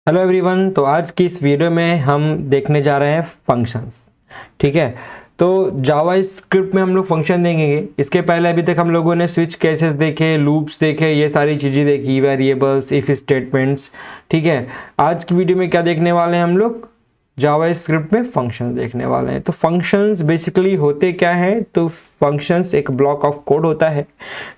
Hello everyone. तो आज की इस वीडियो में हम देखने जा रहे हैं फंक्शंस। ठीक है, तो जावा स्क्रिप्ट में हम लोग फंक्शन देखेंगे। इसके पहले अभी तक हम लोगों ने स्विच केसेस देखे, लूप्स देखे, ये सारी चीज़ें देखी, वेरिएबल्स, इफ स्टेटमेंट्स। ठीक है, आज की वीडियो में क्या देखने वाले हैं हम लोग? जावा स्क्रिप्ट में फंक्शंस देखने वाले हैं। तो फंक्शंस बेसिकली होते क्या हैं? तो फंक्शंस एक ब्लॉक ऑफ कोड होता है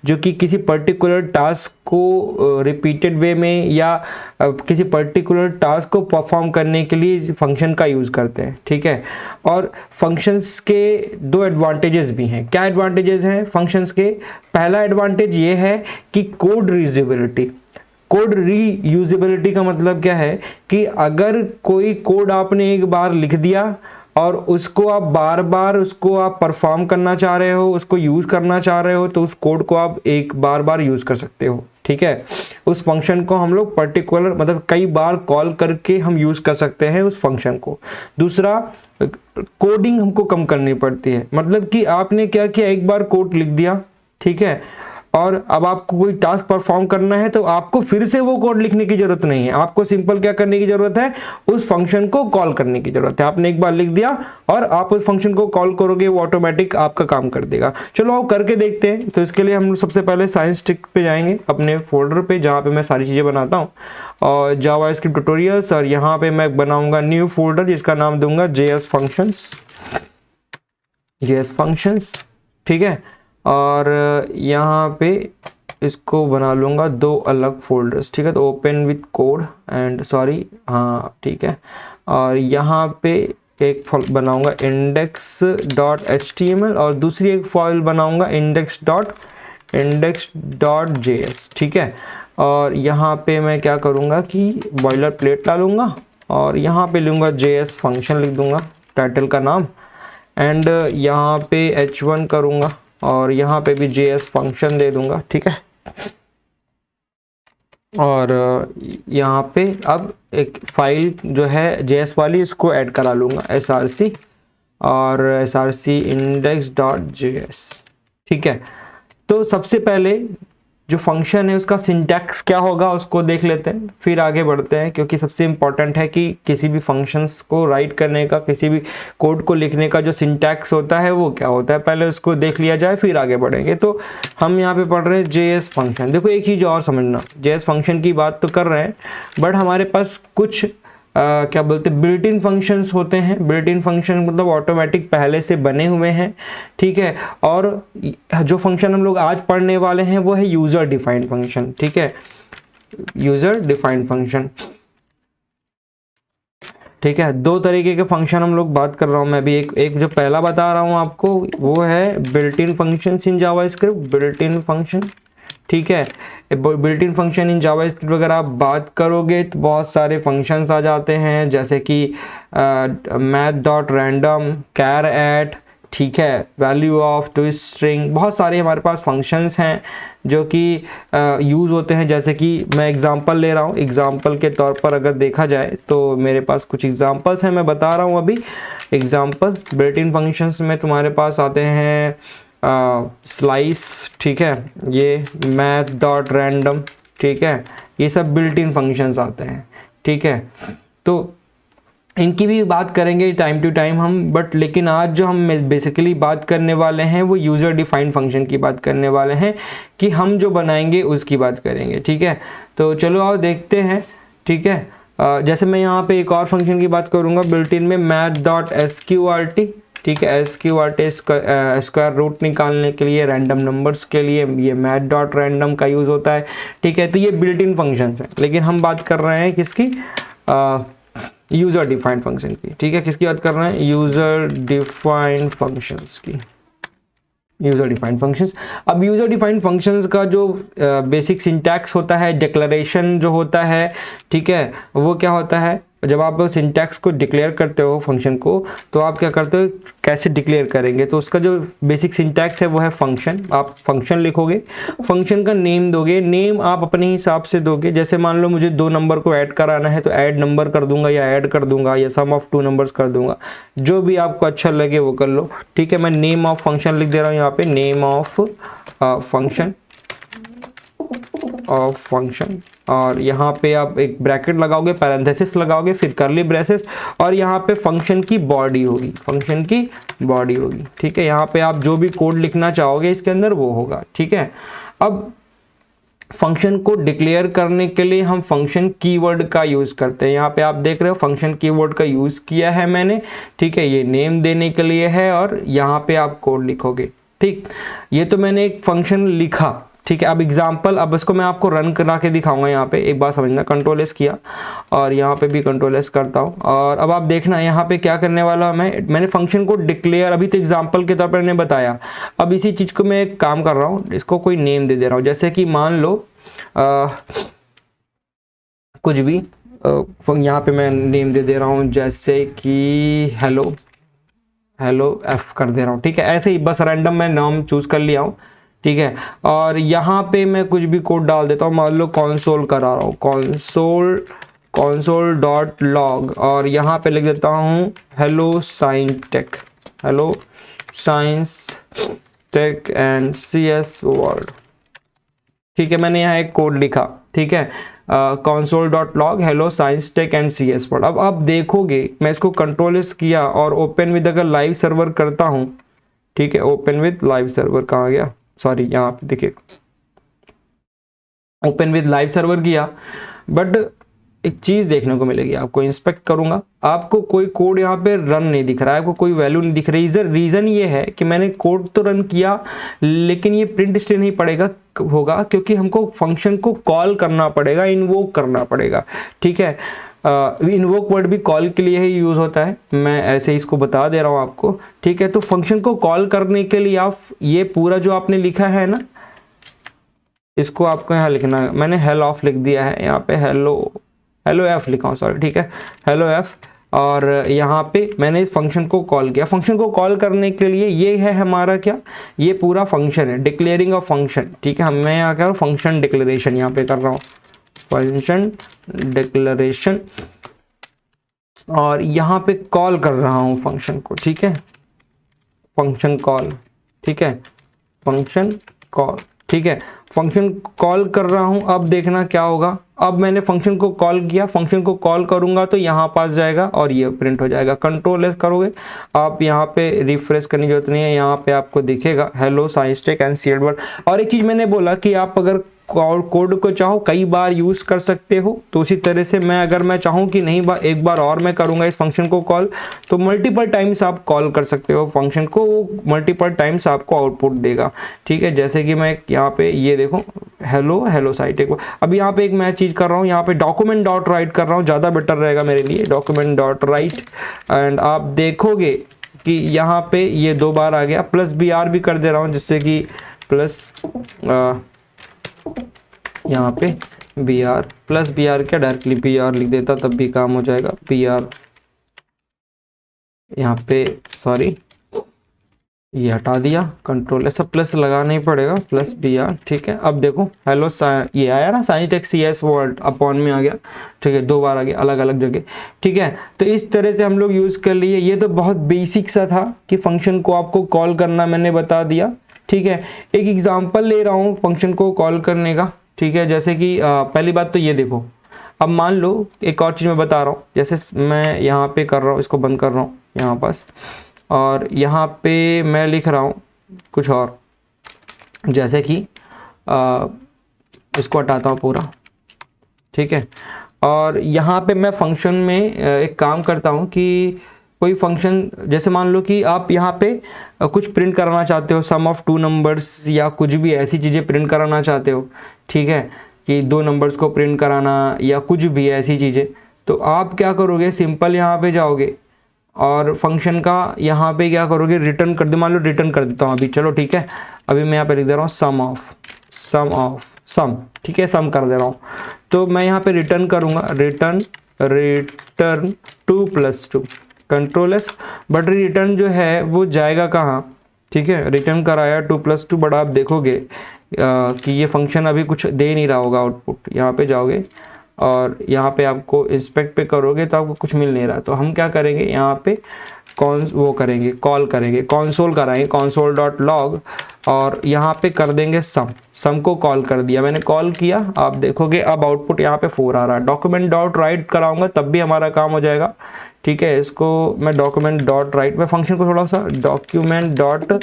जो कि किसी पर्टिकुलर टास्क को रिपीटेड वे में या किसी पर्टिकुलर टास्क को परफॉर्म करने के लिए फंक्शन का यूज़ करते हैं। ठीक है, और फंक्शंस के दो एडवांटेजेस भी हैं। क्या एडवांटेजेस हैं फंक्शंस के? पहला एडवांटेज ये है कि कोड रीयूजेबिलिटी। कोड रीयूजेबिलिटी का मतलब क्या है कि अगर कोई कोड आपने एक बार लिख दिया और उसको आप बार बार उसको आप परफॉर्म करना चाह रहे हो, उसको यूज़ करना चाह रहे हो, तो उस कोड को आप एक बार बार यूज़ कर सकते हो। ठीक है, उस फंक्शन को हम लोग पर्टिकुलर मतलब कई बार कॉल करके हम यूज़ कर सकते हैं उस फंक्शन को। दूसरा, कोडिंग हमको कम करनी पड़ती है। मतलब कि आपने क्या किया, एक बार कोड लिख दिया, ठीक है, और अब आपको कोई टास्क परफॉर्म करना है तो आपको फिर से वो कोड लिखने की जरूरत नहीं है। आपको सिंपल क्या करने की जरूरत है? उस फंक्शन को कॉल करने की जरूरत है। आपने एक बार लिख दिया और आप उस फंक्शन को कॉल करोगे, वो ऑटोमेटिक आपका काम कर देगा। चलो आओ करके देखते हैं। तो इसके लिए हम सबसे पहले साइंस टिक पे जाएंगे, अपने फोल्डर पे जहाँ पे मैं सारी चीज़ें बनाता हूँ, और जावा स्क्रिप्ट ट्यूटोरियल्स, और यहाँ पे मैं बनाऊंगा न्यू फोल्डर जिसका नाम दूंगा जेएस फंक्शंस। ठीक है, और यहाँ पे इसको बना लूँगा दो अलग फोल्डर्स। ठीक है, तो open with code and sorry, हाँ ठीक है, और यहाँ पे एक बनाऊँगा index.html और दूसरी एक फाइल बनाऊँगा index.js। ठीक है, और यहाँ पे मैं क्या करूँगा कि बॉयलर प्लेट डालूँगा और यहाँ पे लूँगा JS फंक्शन, लिख दूँगा टाइटल का नाम, एंड यहाँ पे h1 करूँगा और यहाँ पे भी JS फंक्शन दे दूँगा। ठीक है, और यहाँ पे अब एक फाइल जो है JS वाली, इसको ऐड करा लूँगा src और src index.js। ठीक है, तो सबसे पहले जो फंक्शन है उसका सिंटैक्स क्या होगा उसको देख लेते हैं, फिर आगे बढ़ते हैं, क्योंकि सबसे इम्पॉर्टेंट है कि किसी भी फंक्शंस को राइट करने का, किसी भी कोड को लिखने का जो सिंटैक्स होता है वो क्या होता है, पहले उसको देख लिया जाए फिर आगे बढ़ेंगे। तो हम यहाँ पे पढ़ रहे हैं JS फंक्शन। देखो एक चीज़ और समझना, JS फंक्शन की बात तो कर रहे हैं, बट हमारे पास कुछ क्या बोलते हैं, बिल्ट इन फंक्शंस होते हैं। बिल्ट इन फंक्शन मतलब ऑटोमेटिक पहले से बने हुए हैं। ठीक है, और जो फंक्शन हम लोग आज पढ़ने वाले हैं वो है यूजर डिफाइंड फंक्शन। ठीक है, यूजर डिफाइंड फंक्शन। ठीक है, दो तरीके के फंक्शन हम लोग बात कर रहा हूँ मैं भी। एक जो पहला बता रहा हूँ आपको वो है built in function in JavaScript, built in function. ठीक है, built in function in JavaScript अगर आप बात करोगे तो बहुत सारे फंक्शंस आ जाते हैं, जैसे कि math.random, char at, ठीक है, वैल्यू ऑफ, टू स्ट्रिंग, बहुत सारे हमारे पास फंक्शंस हैं जो कि यूज़ होते हैं। जैसे कि मैं एग्जांपल ले रहा हूँ, एग्जांपल के तौर पर अगर देखा जाए तो मेरे पास कुछ एग्जांपल्स हैं, मैं बता रहा हूँ अभी एग्जांपल। बिल्ट इन फंक्शंस में तुम्हारे पास आते हैं स्लाइस, ठीक है, ये math.random, ठीक है, ये सब बिल्ट इन फंक्शंस आते हैं। ठीक है, तो इनकी भी बात करेंगे टाइम टू टाइम हम, बट लेकिन आज जो हम बेसिकली बात करने वाले हैं वो यूज़र डिफाइंड फंक्शन की बात करने वाले हैं, कि हम जो बनाएंगे उसकी बात करेंगे। ठीक है, तो चलो आओ देखते हैं। ठीक है, जैसे मैं यहाँ पे एक और फंक्शन की बात करूँगा बिल्ट इन में, math.sqrt। ठीक है, sqrt स्क्वायर रूट निकालने के लिए, रैंडम नंबर्स के लिए ये math.random का यूज़ होता है। ठीक है, तो ये बिल्ट इन फंक्शंस हैं, लेकिन हम बात कर रहे हैं किसकी? यूज़र डिफाइंड फंक्शन की। ठीक है, किसकी बात कर रहे हैं? यूज़र डिफाइंड फंक्शंस की, यूज़र डिफाइंड फंक्शंस। अब यूज़र डिफाइंड फंक्शंस का जो बेसिक सिंटैक्स होता है, डिक्लेरेशन जो होता है, ठीक है, वो क्या होता है? जब आप सिंटैक्स को डिक्लेयर करते हो फंक्शन को, तो आप क्या करते हो, कैसे डिक्लेयर करेंगे? तो उसका जो बेसिक सिंटैक्स है वो है फंक्शन। आप फंक्शन लिखोगे, फंक्शन का नेम दोगे, नेम आप अपने हिसाब से दोगे। जैसे मान लो मुझे 2 नंबर को ऐड कराना है तो ऐड नंबर कर दूंगा, या ऐड कर दूंगा, या सम ऑफ 2 नंबर्स कर दूंगा, जो भी आपको अच्छा लगे वो कर लो। ठीक है, मैं नेम ऑफ फंक्शन लिख दे रहा हूँ यहाँ पे, नेम ऑफ फंक्शन, और यहाँ पे आप एक ब्रैकेट लगाओगे, पैरेंथेसिस लगाओगे, फिर करली ब्रेसेस, और यहाँ पे फंक्शन की बॉडी होगी, फंक्शन की बॉडी होगी, ठीक है। यहाँ पे आप जो भी कोड लिखना चाहोगे इसके अंदर वो होगा, ठीक है। अब फंक्शन को डिक्लेयर करने के लिए हम फंक्शन कीवर्ड का यूज़ करते हैं। यहाँ पे आप देख रहे हो फंक्शन कीवर्ड का यूज़ किया है मैंने, ठीक है। ये नेम देने के लिए है और यहाँ पे आप कोड लिखोगे, ठीक। ये तो मैंने एक फंक्शन लिखा, ठीक है। अब एग्जाम्पल, अब इसको मैं आपको रन करा के दिखाऊंगा। यहाँ पे एक बात समझना, कंट्रोल एस किया और यहाँ पे भी कंट्रोल एस करता हूँ, और अब आप देखना यहाँ पे क्या करने वाला मैंने फंक्शन को डिक्लेयर, अभी तो एग्जाम्पल के तौर पर मैंने बताया। अब इसी चीज़ को मैं एक काम कर रहा हूँ, इसको कोई नेम दे रहा हूँ, जैसे कि मान लो कुछ भी, यहाँ पे मैं नेम दे रहा हूँ, जैसे कि हेलो एफ कर दे रहा हूँ, ठीक है। ऐसे ही बस रैंडम मैं नाम चूज कर लिया हूँ, ठीक है। और यहाँ पे मैं कुछ भी कोड डाल देता हूँ, मान लो कंसोल करा रहा हूँ, console डॉट लॉग, और यहाँ पे लिख देता हूँ hello science tech and CS word, ठीक है। मैंने यहाँ एक कोड लिखा, ठीक है, console.log hello science tech and CS word. अब आप देखोगे मैं इसको कंट्रोल एस किया और ओपन विद अगर लाइव सर्वर करता हूँ, ठीक है। ओपन विद लाइव सर्वर कहाँ गया, सॉरी यहाँ पे देखिए, ओपन विद लाइव सर्वर किया, बट एक चीज देखने को मिलेगी आपको, इंस्पेक्ट करूंगा, आपको कोई कोड यहाँ पे रन नहीं दिख रहा है, आपको कोई वैल्यू नहीं दिख रही। रीजन ये है कि मैंने कोड तो रन किया लेकिन ये प्रिंट स्टेट नहीं पड़ेगा होगा, क्योंकि हमको फंक्शन को कॉल करना पड़ेगा, इन्वोक करना पड़ेगा, ठीक है। इन्वोक वर्ड भी कॉल के लिए ही यूज होता है, मैं ऐसे ही इसको बता दे रहा हूँ आपको, ठीक है। तो फंक्शन को कॉल करने के लिए आप ये पूरा जो आपने लिखा है ना, इसको आपको यहाँ लिखना है। मैंने हेलो ऑफ लिख दिया है, यहाँ पे हेलो एफ लिखा हूँ, सॉरी, ठीक है, हेलो एफ। और यहाँ पे मैंने इस फंक्शन को कॉल किया। फंक्शन को कॉल करने के लिए ये है हमारा क्या, ये पूरा फंक्शन है, डिक्लेयरिंग अ फंक्शन, ठीक है। मैं यहाँ क्या फंक्शन डिक्लेरेशन यहाँ पे कर रहा हूँ, फंक्शन डिक्लेरेशन, और यहाँ पे कॉल कर रहा हूँ फंक्शन को, ठीक है, फंक्शन कॉल, ठीक है, फंक्शन कॉल, ठीक है। फंक्शन कॉल कर रहा हूं, अब देखना क्या होगा। अब मैंने फंक्शन को कॉल किया, फंक्शन को कॉल करूंगा तो यहाँ पास जाएगा और ये प्रिंट हो जाएगा। कंट्रोल एस करोगे आप, यहाँ पे रिफ्रेश करने की जरूरत नहीं है, यहाँ पे आपको दिखेगा hello science tech and CS word. और एक चीज मैंने बोला कि आप अगर कोड को चाहो कई बार यूज कर सकते हो, तो उसी तरह से अगर मैं चाहूँ कि नहीं एक बार और मैं करूंगा इस फंक्शन को कॉल, तो मल्टीपल टाइम्स आप कॉल कर सकते हो फंक्शन को, वो मल्टीपल टाइम्स आपको आउटपुट देगा, ठीक है। जैसे कि मैं यहाँ पे ये देखो हेलो साइट एक, अब यहाँ पे एक मैं चीज कर रहा हूँ, यहाँ पे डॉक्यूमेंट डॉट राइट कर रहा हूँ, ज़्यादा बेटर रहेगा मेरे लिए, डॉक्यूमेंट डॉट राइट। एंड आप देखोगे कि यहाँ पे ये 2 बार आ गया, प्लस BR भी कर दे रहा हूँ, जिससे कि प्लस यहाँ पे BR प्लस BR क्या, डायरेक्टली BR लिख देता तब भी काम हो जाएगा। BR यहाँ पे, सॉरी ये हटा दिया, कंट्रोल ऐसा प्लस लगाना ही पड़ेगा, प्लस BR, ठीक है। अब देखो हेलो ये आया ना, science tech CS word upon में आ गया, ठीक है, 2 बार आ गया अलग अलग जगह, ठीक है। तो इस तरह से हम लोग यूज कर लिए। ये तो बहुत बेसिक सा था कि फंक्शन को आपको कॉल करना मैंने बता दिया, ठीक है। एक एग्जाम्पल ले रहा हूँ फंक्शन को कॉल करने का, ठीक है। जैसे कि पहली बात तो ये देखो, अब मान लो एक और चीज़ मैं बता रहा हूँ, जैसे मैं यहाँ पे कर रहा हूँ, इसको बंद कर रहा हूँ यहाँ पास, और यहाँ पे मैं लिख रहा हूँ कुछ और, जैसे कि इसको हटाता हूँ पूरा, ठीक है। और यहाँ पे मैं फंक्शन में एक काम करता हूँ कि कोई फंक्शन, जैसे मान लो कि आप यहाँ पे कुछ प्रिंट कराना चाहते हो, सम ऑफ 2 नंबर्स या कुछ भी ऐसी चीज़ें प्रिंट कराना चाहते हो, ठीक है, कि 2 नंबर्स को प्रिंट कराना या कुछ भी ऐसी चीज़ें, तो आप क्या करोगे, सिंपल यहाँ पे जाओगे और फंक्शन का यहाँ पे क्या करोगे, रिटर्न कर दो। मान लो रिटर्न कर देता हूँ अभी, चलो ठीक है, अभी मैं यहाँ पे लिख दे रहा हूँ सम, ठीक है, सम कर दे रहा हूँ। तो मैं यहाँ पे रिटर्न करूँगा, return 2 + 2, control S, but return जो है वो जाएगा कहाँ, ठीक है, रिटर्न कराया 2 + 2, बट आप देखोगे कि ये फंक्शन अभी कुछ दे नहीं रहा होगा आउटपुट। यहाँ पे जाओगे और यहाँ पे आपको इंस्पेक्ट पे करोगे तो आपको कुछ मिल नहीं रहा, तो हम क्या करेंगे, यहाँ पे कौन वो करेंगे, कॉल करेंगे, कंसोल कराएंगे, कंसोल डॉट लॉग, और यहाँ पे कर देंगे सम को कॉल कर दिया, मैंने कॉल किया, आप देखोगे अब आउटपुट यहाँ पे 4 आ रहा है। डॉक्यूमेंट डॉट राइट कराऊंगा तब भी हमारा काम हो जाएगा, ठीक है। इसको मैं डॉक्यूमेंट डॉट राइट में फंक्शन को थोड़ा सा डॉक्यूमेंट डॉट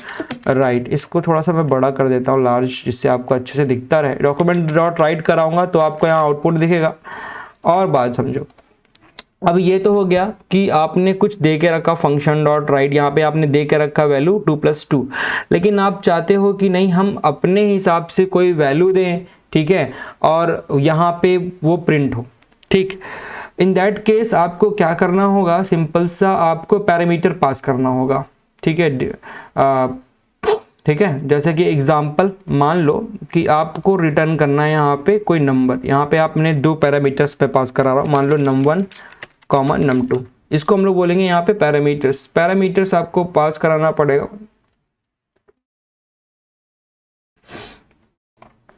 राइट, इसको थोड़ा सा मैं बड़ा कर देता हूँ लार्ज, जिससे आपको अच्छे से दिखता रहे। डॉक्यूमेंट डॉट राइट कराऊंगा तो आपको यहाँ आउटपुट दिखेगा। और बात समझो, अब ये तो हो गया कि आपने कुछ दे के रखा फंक्शन डॉट राइट, यहाँ पे आपने दे के रखा वैल्यू 2+2, लेकिन आप चाहते हो कि नहीं हम अपने हिसाब से कोई वैल्यू दें, ठीक है, और यहाँ पे वो प्रिंट हो, ठीक। इन दैट केस आपको क्या करना होगा, सिंपल सा आपको पैरामीटर पास करना होगा, ठीक है। ठीक है, जैसे कि एग्जांपल मान लो कि आपको रिटर्न करना है यहाँ पे कोई नंबर, यहाँ पे आपने 2 पैरामीटर्स पे पास करा रहा, मान लो num1, num2, इसको हम लोग बोलेंगे यहाँ पे पैरामीटर्स आपको पास कराना पड़ेगा,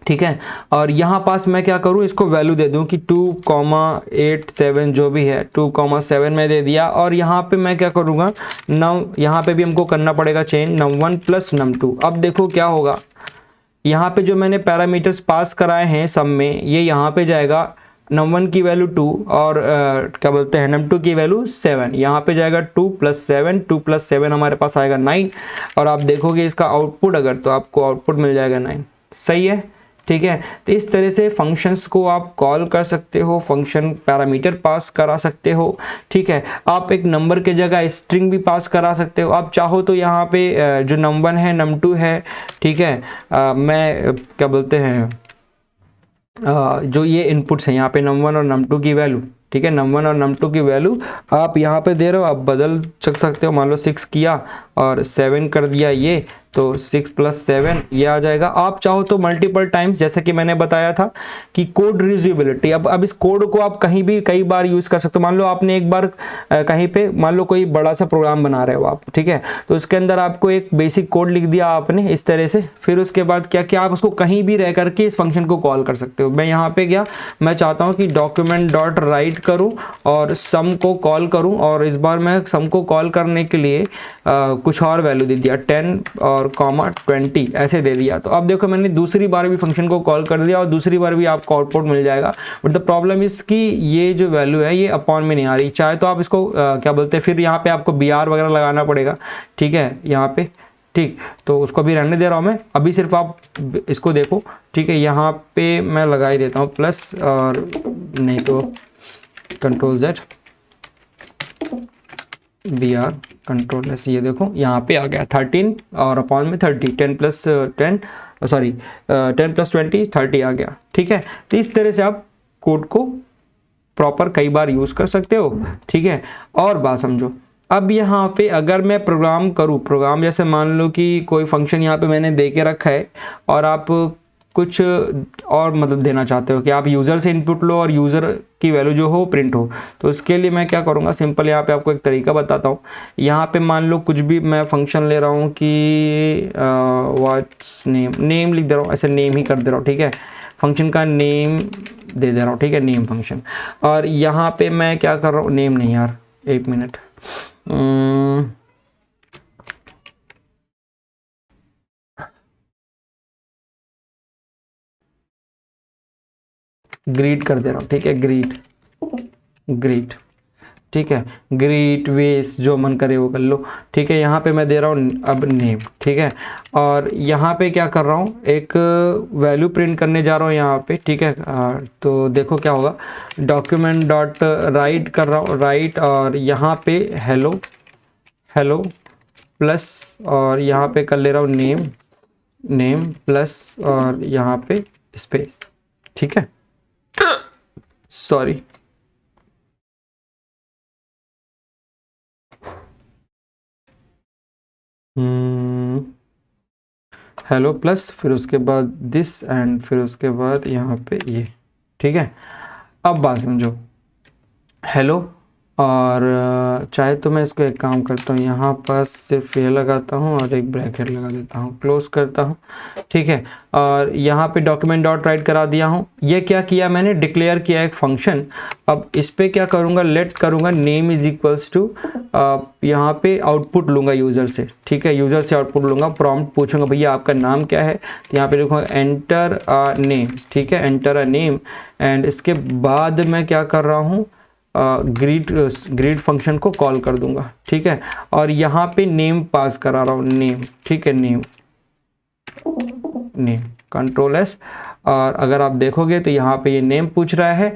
ठीक है। और यहाँ पास मैं क्या करूँ, इसको वैल्यू दे दूँ कि 2,87 जो भी है 2,7 में दे दिया। और यहाँ पे मैं क्या करूँगा, यहाँ पे भी हमको करना पड़ेगा चेंज num1 + num2। अब देखो क्या होगा, यहाँ पे जो मैंने पैरामीटर्स पास कराए हैं सब में, ये यहाँ पे जाएगा, num1 की वैल्यू 2 और क्या बोलते हैं num2 की वैल्यू 7, यहाँ पे जाएगा 2 + 7, 2 + 7 हमारे पास आएगा 9, और आप देखोगे इसका आउटपुट अगर, तो आपको आउटपुट मिल जाएगा 9, सही है, ठीक है। तो इस तरह से फंक्शंस को आप कॉल कर सकते हो, फंक्शन पैरामीटर पास करा सकते हो, ठीक है। आप एक नंबर के जगह स्ट्रिंग भी पास करा सकते हो, आप चाहो तो यहाँ पे जो num1 है num2 है, ठीक है, मैं क्या बोलते हैं जो ये इनपुट्स हैं यहाँ पे num1 और num2 की वैल्यू, ठीक है, num1 और num2 की वैल्यू आप यहाँ पे दे रहे हो, आप बदल सकते हो, मान लो 6 किया और 7 कर दिया, ये तो 6 + 7 ये आ जाएगा। आप चाहो तो मल्टीपल टाइम्स, जैसे कि मैंने बताया था कि कोड रियूजेबिलिटी, अब इस कोड को आप कहीं भी कई बार यूज़ कर सकते हो। मान लो आपने एक बार कहीं पे, मान लो कोई बड़ा सा प्रोग्राम बना रहे हो आप, ठीक है, तो उसके अंदर आपको एक बेसिक कोड लिख दिया आपने इस तरह से, फिर उसके बाद क्या किया, आप उसको कहीं भी रह करके इस फंक्शन को कॉल कर सकते हो। मैं यहाँ पे गया, मैं चाहता हूँ कि डॉक्यूमेंट डॉट राइट करूँ और सम को कॉल करूँ, और इस बार मैं सम को कॉल करने के लिए कुछ और वैल्यू दे दिया 10 और 20 ऐसे दे दिया। तो अब देखो मैंने दूसरी बार भी फंक्शन को कॉल कर दिया और दूसरी बार भी आपको आउटपुट मिल जाएगा। बट द प्रॉब्लम इज कि ये जो वैल्यू है ये अपॉन में नहीं आ रही। चाहे तो आप इसको क्या बोलते हैं, फिर यहाँ पे आपको BR वगैरह लगाना पड़ेगा, ठीक है, यहाँ पे, ठीक। तो उसको भी रहने दे रहा हूँ मैं, अभी सिर्फ आप इसको देखो, ठीक है। यहाँ पे मैं लगा ही देता हूँ प्लस, और नहीं तो Ctrl+Z BR Ctrl+S, ये देखो यहाँ पे आ गया 13 और अपॉन में 30, 10 + 10 सॉरी 10 + 20 30 आ गया, ठीक है। तो इस तरह से आप कोड को प्रॉपर कई बार यूज़ कर सकते हो, ठीक है। और बात समझो, अब यहाँ पे अगर मैं प्रोग्राम करूँ, प्रोग्राम जैसे मान लो कि कोई फंक्शन यहाँ पे मैंने दे के रखा है और आप कुछ और मतलब देना चाहते हो कि आप यूज़र से इनपुट लो और यूज़र की वैल्यू जो हो प्रिंट हो, तो उसके लिए मैं क्या करूँगा, सिंपल यहाँ पे आपको एक तरीका बताता हूँ। यहाँ पे मान लो कुछ भी मैं फंक्शन ले रहा हूँ कि व्हाट्स नेम लिख दे रहा हूँ, ऐसे नेम ही कर दे रहा हूँ, ठीक है। फंक्शन का नेम दे दे रहा हूँ, ठीक है, नेम फंक्शन। और यहाँ पे मैं क्या कर रहा हूँ, नेम नहीं यार, एक मिनट, ग्रीट कर दे रहा हूँ, ठीक है, ग्रीट, ठीक है, ग्रीट वेस जो मन करे वो कर लो, ठीक है। यहाँ पे मैं दे रहा हूँ अब नेम, ठीक है। और यहाँ पे क्या कर रहा हूँ, एक वैल्यू प्रिंट करने जा रहा हूँ यहाँ पे, ठीक है। तो देखो क्या होगा, डॉक्यूमेंट डॉट राइट कर रहा हूँ, राइट, और यहाँ पे हेलो प्लस, और यहाँ पे कर ले रहा हूँ नेम प्लस, और यहाँ पे स्पेस, ठीक है, सॉरी। हेलो प्लस, फिर उसके बाद दिस, एंड फिर उसके बाद यहाँ पे ये, ठीक है। अब बात समझो, हेलो और चाहे तो मैं इसको एक काम करता हूँ, यहाँ पर सिर्फ ये लगाता हूँ और एक ब्रैकेट लगा देता हूँ, क्लोज करता हूँ, ठीक है। और यहाँ पे डॉक्यूमेंट डॉट राइट करा दिया हूँ। ये क्या किया मैंने, डिक्लेयर किया एक फंक्शन। अब इस पर क्या करूँगा, लेट करूँगा नेम इज इक्वल्स टू, यहाँ पे आउटपुट लूँगा यूज़र से, ठीक है, यूज़र से आउटपुट लूँगा, प्रॉम्प्ट पूछूंगा भैया आपका नाम क्या है, तो यहाँ पे लिखूँगा एंटर अ नेम, ठीक है, एंटर अ नेम। एंड इसके बाद मैं क्या कर रहा हूँ, ग्रीट फंक्शन को कॉल कर दूंगा, ठीक है। और यहाँ पे नेम पास करा रहा हूँ, नेम, ठीक है, नेम कंट्रोल एस। और अगर आप देखोगे तो यहाँ पे ये नेम पूछ रहा है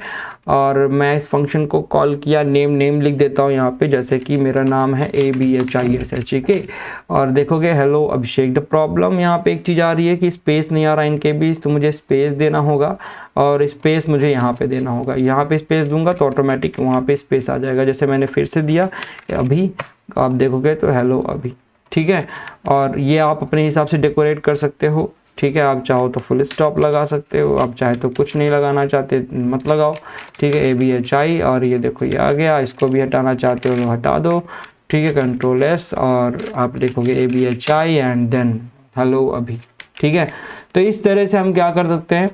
और मैं इस फंक्शन को कॉल किया, नेम लिख देता हूँ यहाँ पे, जैसे कि मेरा नाम है ABHISHEK। और देखोगे हेलो अभिषेक। द प्रॉब्लम यहाँ पे एक चीज़ आ रही है कि स्पेस नहीं आ रहा इनके बीच, तो मुझे स्पेस देना होगा और स्पेस मुझे यहाँ पे देना होगा। यहाँ पे स्पेस दूंगा तो ऑटोमेटिक वहाँ पे स्पेस आ जाएगा, जैसे मैंने फिर से दिया अभी, आप देखोगे तो हेलो अभी, ठीक है। और ये आप अपने हिसाब से डेकोरेट कर सकते हो, ठीक है। आप चाहो तो फुल स्टॉप लगा सकते हो, आप चाहे तो कुछ नहीं लगाना चाहते मत लगाओ, ठीक है। ABHI और ये देखो ये आ गया, इसको भी हटाना चाहते हो तो हटा दो, ठीक है, कंट्रोल एस। और आप देखोगे ABHI एंड देन हेलो अभी, ठीक है। तो इस तरह से हम क्या कर सकते हैं,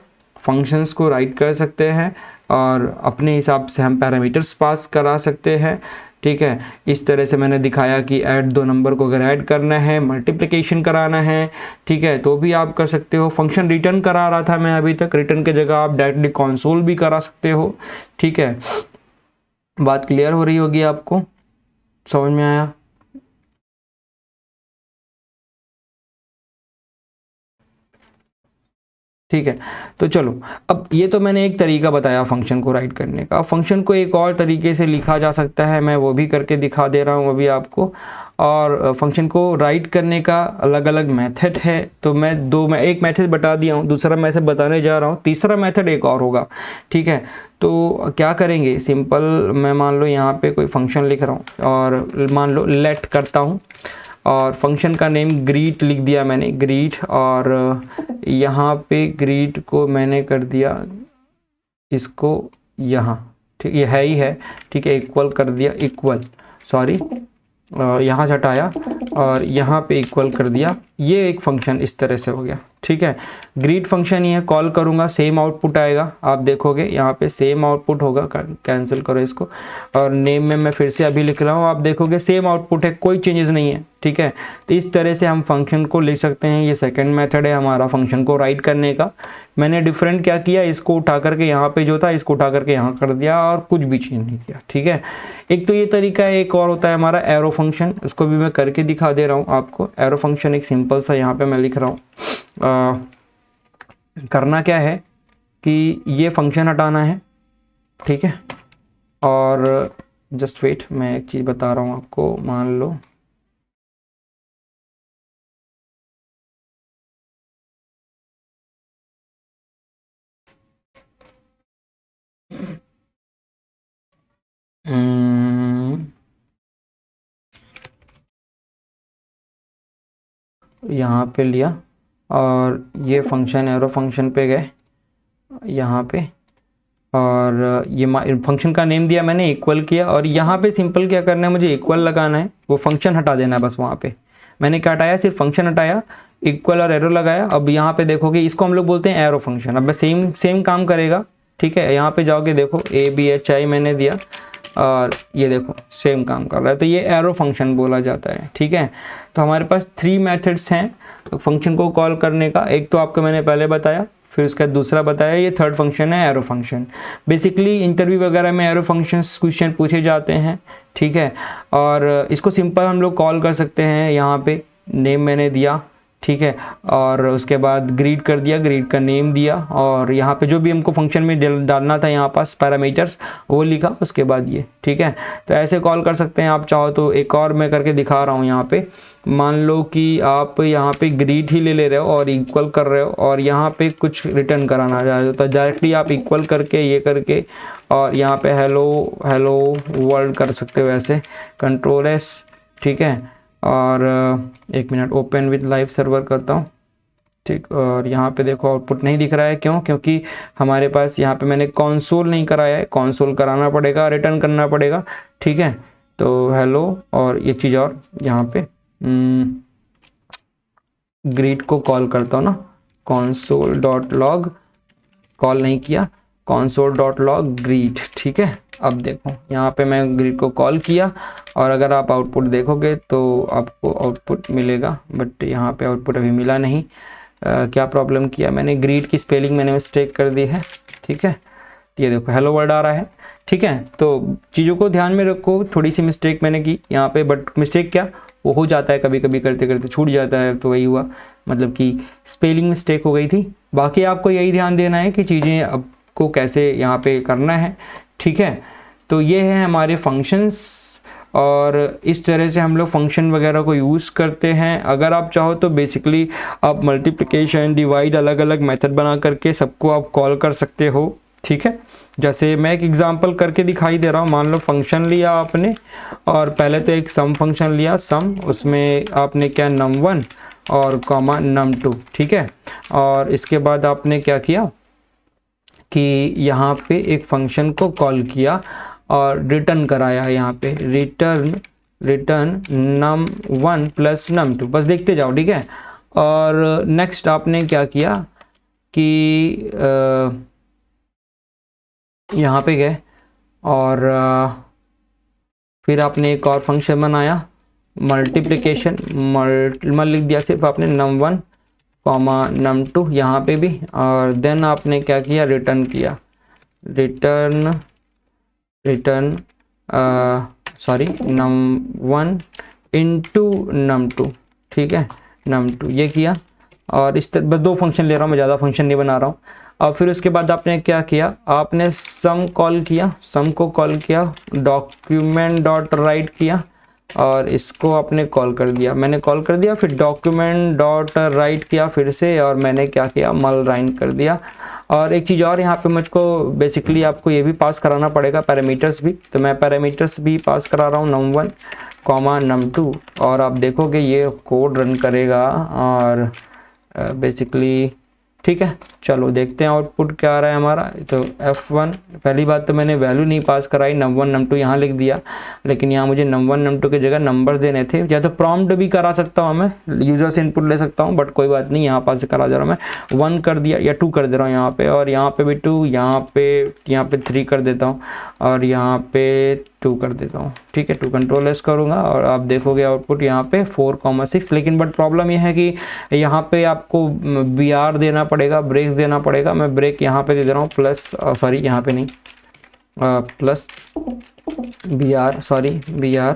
फंक्शंस को राइट कर सकते हैं और अपने हिसाब से हम पैरामीटर्स पास करा सकते हैं, ठीक है। इस तरह से मैंने दिखाया कि ऐड दो नंबर को अगर ऐड करना है, मल्टीप्लिकेशन कराना है, ठीक है, तो भी आप कर सकते हो। फंक्शन रिटर्न करा रहा था मैं अभी तक, रिटर्न की जगह आप डायरेक्टली कंसोल भी करा सकते हो, ठीक है। बात क्लियर हो रही होगी आपको, समझ में आया? ठीक है, तो चलो, अब ये तो मैंने एक तरीका बताया फंक्शन को राइट करने का। फंक्शन को एक और तरीके से लिखा जा सकता है, मैं वो भी करके दिखा दे रहा हूँ अभी आपको। और फंक्शन को राइट करने का अलग अलग मेथड है, तो मैं एक मेथड बता दिया हूँ, दूसरा मेथड बताने जा रहा हूँ, तीसरा मेथड एक और होगा, ठीक है। तो क्या करेंगे, सिंपल, मैं मान लो यहाँ पे कोई फंक्शन लिख रहा हूँ और मान लो लेट करता हूँ और फंक्शन का नेम ग्रीट लिख दिया मैंने, ग्रीट। और यहाँ पे ग्रीट को मैंने कर दिया इसको यहाँ, ठीक, ये है ही है, ठीक है, इक्वल कर दिया, इक्वल, सॉरी, यहाँ से हटाया और यहाँ पे इक्वल कर दिया। ये एक फंक्शन इस तरह से हो गया, ठीक है। ग्रीट फंक्शन ही है, कॉल करूँगा सेम आउटपुट आएगा, आप देखोगे यहाँ पे सेम आउटपुट होगा, कैंसिल करो इसको। और नेम में मैं फिर से अभी लिख रहा हूँ, आप देखोगे सेम आउटपुट है, कोई चेंजेस नहीं है, ठीक है। तो इस तरह से हम फंक्शन को लिख सकते हैं। ये सेकंड मेथड है हमारा फंक्शन को राइट करने का। मैंने डिफरेंट क्या किया, इसको उठा करके यहाँ पे जो था इसको उठा करके यहाँ कर दिया और कुछ भी चेंज नहीं किया, ठीक है। एक तो ये तरीका है, एक और होता है हमारा एरो फंक्शन, उसको भी मैं करके दिखा दे रहा हूँ आपको। एरो फंक्शन एक सिंपल सा यहाँ पे मैं लिख रहा हूँ, करना क्या है कि ये फंक्शन हटाना है, ठीक है। और जस्ट वेट, मैं एक चीज़ बता रहा हूँ आपको, मान लो यहाँ पे लिया और ये फंक्शन एरो फंक्शन पे गए यहाँ पे, और ये फंक्शन का नेम दिया मैंने, इक्वल किया। और यहाँ पे सिंपल क्या करना है, मुझे इक्वल लगाना है, वो फंक्शन हटा देना है बस। वहाँ पे मैंने क्या हटाया, सिर्फ फंक्शन हटाया, इक्वल और एरो लगाया। अब यहाँ पे देखोगे इसको हम लोग बोलते हैं एरो फंक्शन। अब मैं सेम काम करेगा, ठीक है। यहाँ पे जाओगे देखो ABHI मैंने दिया और ये देखो सेम काम कर रहा है, तो ये एरो फंक्शन बोला जाता है, ठीक है। तो हमारे पास 3 मेथड्स हैं फंक्शन को कॉल करने का। एक तो आपको मैंने पहले बताया, फिर उसका दूसरा बताया, ये थर्ड फंक्शन है एरो फंक्शन। बेसिकली इंटरव्यू वगैरह में एरो फंक्शंस क्वेश्चन पूछे जाते हैं, ठीक है। और इसको सिंपल हम लोग कॉल कर सकते हैं, यहाँ पे नेम मैंने दिया, ठीक है, और उसके बाद ग्रीड कर दिया, ग्रीड का नेम दिया, और यहाँ पे जो भी हमको फंक्शन में डालना था यहाँ पास पैरामीटर्स वो लिखा, उसके बाद ये, ठीक है। तो ऐसे कॉल कर सकते हैं। आप चाहो तो एक और मैं करके दिखा रहा हूँ यहाँ पे, मान लो कि आप यहाँ पे ग्रीड ही ले रहे हो और इक्वल कर रहे हो और यहाँ पे कुछ रिटर्न कराना चाहते हो, तो डायरेक्टली आप इक्वल करके ये करके और यहाँ पे हेलो वर्ल्ड कर सकते हो ऐसे, कंट्रोल एस, ठीक है। और एक minute, open with live server करता हूँ, ठीक। और यहाँ पे देखो आउटपुट नहीं दिख रहा है, क्यों? क्योंकि हमारे पास यहाँ पे मैंने कंसोल नहीं कराया है, कंसोल कराना पड़ेगा, रिटर्न करना पड़ेगा। ठीक है, तो हेलो और ये चीज़, और यहाँ पे ग्रीट को कॉल करता हूँ ना, console.log, कॉल नहीं किया, console.log ग्रीट। ठीक है, अब देखो यहाँ पे मैं ग्रीट को कॉल किया और अगर आप आउटपुट देखोगे तो आपको आउटपुट मिलेगा, बट यहाँ पे आउटपुट अभी मिला नहीं। क्या प्रॉब्लम किया मैंने? ग्रीट की स्पेलिंग मैंने मिस्टेक कर दी है। ठीक है, ये देखो हेलो वर्ड आ रहा है। ठीक है, तो चीज़ों को ध्यान में रखो, थोड़ी सी मिस्टेक मैंने की यहाँ पे, बट मिस्टेक क्या, वो हो जाता है कभी कभी, करते करते छूट जाता है, तो वही हुआ, मतलब कि स्पेलिंग मिस्टेक हो गई थी। बाकी आपको यही ध्यान देना है कि चीज़ें आपको कैसे यहाँ पे करना है। ठीक है, तो ये है हमारे फंक्शंस, और इस तरह से हम लोग फंक्शन वगैरह को यूज़ करते हैं। अगर आप चाहो तो बेसिकली आप मल्टीप्लिकेशन, डिवाइड, अलग अलग मेथड बना करके सबको आप कॉल कर सकते हो। ठीक है, जैसे मैं एक एग्जांपल करके दिखाई दे रहा हूँ। मान लो फंक्शन लिया आपने, और पहले तो एक सम फंक्शन लिया, सम, उसमें आपने क्या, num1 और कॉमा num2। ठीक है, और इसके बाद आपने क्या किया कि यहाँ पे एक फंक्शन को कॉल किया और रिटर्न कराया, यहाँ पे रिटर्न num1 प्लस num2, बस देखते जाओ। ठीक है, और नेक्स्ट आपने क्या किया कि यहाँ पे गए और फिर आपने एक और फंक्शन बनाया, मल्टीप्लिकेशन, मल लिख दिया सिर्फ आपने, num1 कॉमा num2 यहाँ पे भी, और देन आपने क्या किया, रिटर्न किया, रिटर्न num1 इंटू num2। ठीक है, num2 ये किया, और इस तरह बस 2 फंक्शन ले रहा हूँ मैं, ज़्यादा फंक्शन नहीं बना रहा हूँ। और फिर उसके बाद आपने क्या किया, आपने सम कॉल किया, सम को कॉल किया, डॉक्यूमेंट डॉट राइट किया, और इसको आपने कॉल कर दिया, मैंने कॉल कर दिया, फिर डॉक्यूमेंट डॉट राइट किया फिर से, और मैंने क्या किया, मल राइन कर दिया। और एक चीज़ और, यहाँ पे मुझको बेसिकली आपको ये भी पास कराना पड़ेगा, पैरामीटर्स भी, तो मैं पैरामीटर्स भी पास करा रहा हूँ, num1 कॉमा num2, और आप देखोगे ये कोड रन करेगा, और बेसिकली ठीक है। चलो देखते हैं आउटपुट क्या आ रहा है हमारा। तो F1, पहली बात तो मैंने वैल्यू नहीं पास कराई, num1 num2 यहाँ लिख दिया, लेकिन यहाँ मुझे num1 num2 की जगह नंबर्स देने थे। या तो प्रॉम्प्ट भी करा सकता हूँ मैं, यूज़र से इनपुट ले सकता हूँ, बट कोई बात नहीं, यहाँ पास से करा जा रहा हूँ मैं। 1 कर दिया या 2 कर दे रहा हूँ यहाँ पे, और यहाँ पे भी 2, यहाँ पे 3 कर देता हूँ, और यहाँ पे 2 कर देता हूँ। ठीक है, 2 कंट्रोल एस करूँगा, और आप देखोगे आउटपुट यहाँ पे 4,6। लेकिन बट प्रॉब्लम यह है कि यहाँ पे आपको BR देना पड़ेगा, ब्रेक्स देना पड़ेगा। मैं ब्रेक यहाँ पे दे दे रहा हूँ प्लस, सॉरी यहाँ पे नहीं, प्लस BR, सॉरी BR,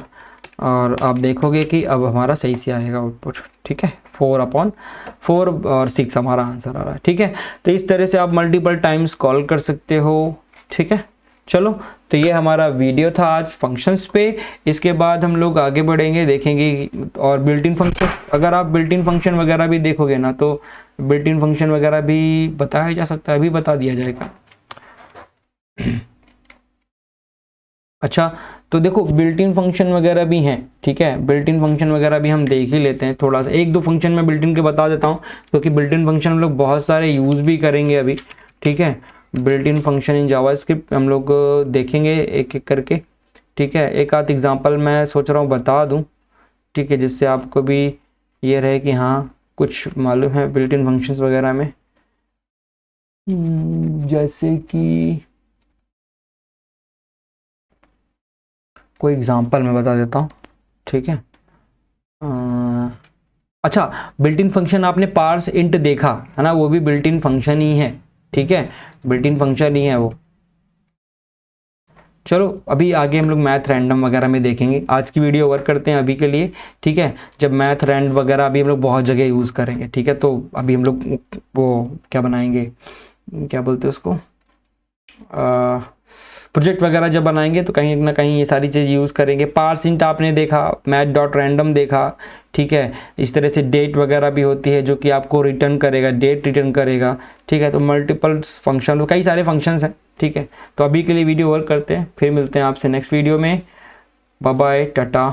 और आप देखोगे कि अब हमारा सही से आएगा आउटपुट। ठीक है, 4/4 और 6 हमारा आंसर आ रहा है। ठीक है, तो इस तरह से आप मल्टीपल टाइम्स कॉल कर सकते हो। ठीक है, चलो, तो ये हमारा वीडियो था आज फंक्शंस पे। इसके बाद हम लोग आगे बढ़ेंगे, देखेंगे, और बिल्ट इन फंक्शन, अगर आप बिल्ट इन फंक्शन वगैरह भी देखोगे ना, तो बिल्ट इन फंक्शन वगैरह भी बताया जा सकता है, अभी बता दिया जाएगा। अच्छा, तो देखो बिल्ट इन फंक्शन वगैरह भी हैं। ठीक है, बिल्ट इन फंक्शन वगैरह भी हम देख ही लेते हैं, थोड़ा सा 1-2 फंक्शन में बिल्ट इन के बता देता हूँ, क्योंकि बिल्ट इन फंक्शन हम लोग बहुत सारे यूज़ भी करेंगे अभी। ठीक है, built in function in JavaScript हम लोग देखेंगे एक एक करके। ठीक है, एक आध एग्जांपल मैं सोच रहा हूँ बता दूँ। ठीक है, जिससे आपको भी ये रहे कि हाँ कुछ मालूम है बिल्ट इन फंक्शंस वगैरह में। जैसे कि कोई एग्जांपल मैं बता देता हूँ। ठीक है, अच्छा, बिल्ट इन फंक्शन आपने पार्स इंट देखा है ना, वो भी बिल्ट इन फंक्शन ही है। ठीक है, बिल्ट इन फंक्शन ही है वो। चलो, अभी आगे हम लोग मैथ रैंडम वगैरह में देखेंगे। आज की वीडियो ओवर करते हैं अभी के लिए। ठीक है, जब मैथ रैंड वगैरह अभी हम लोग बहुत जगह यूज़ करेंगे। ठीक है, तो अभी हम लोग वो क्या बनाएंगे, क्या बोलते हैं उसको, प्रोजेक्ट वगैरह जब बनाएंगे तो कहीं ना कहीं ये सारी चीज़ यूज़ करेंगे। पार्स इंट आपने देखा, मैथ डॉट रैंडम देखा। ठीक है, इस तरह से डेट वगैरह भी होती है जो कि आपको रिटर्न करेगा, डेट रिटर्न करेगा। ठीक है, तो मल्टीपल फंक्शन, तो कई सारे फंक्शंस हैं। ठीक है, तो अभी के लिए वीडियो ओवर करते हैं, फिर मिलते हैं आपसे नेक्स्ट वीडियो में। Bye bye, Tata.